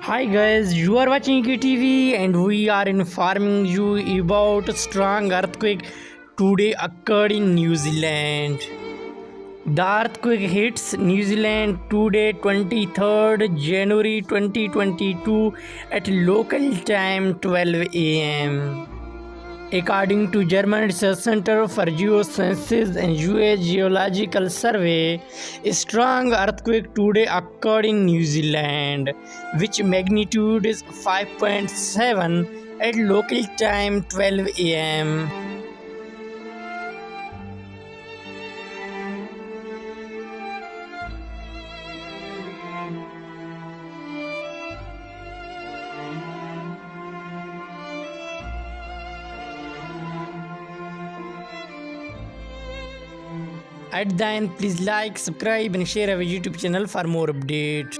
Hi guys, you are watching KTV and we are informing you about a strong earthquake today occurred in New Zealand. The earthquake hits New Zealand today 23rd January 2022 at local time 12 am. According to German Research Center for Geosciences and US Geological Survey, a strong earthquake today occurred in New Zealand, which magnitude is 5.7 at local time 12 am. At the end, please like, subscribe and share our YouTube channel for more updates.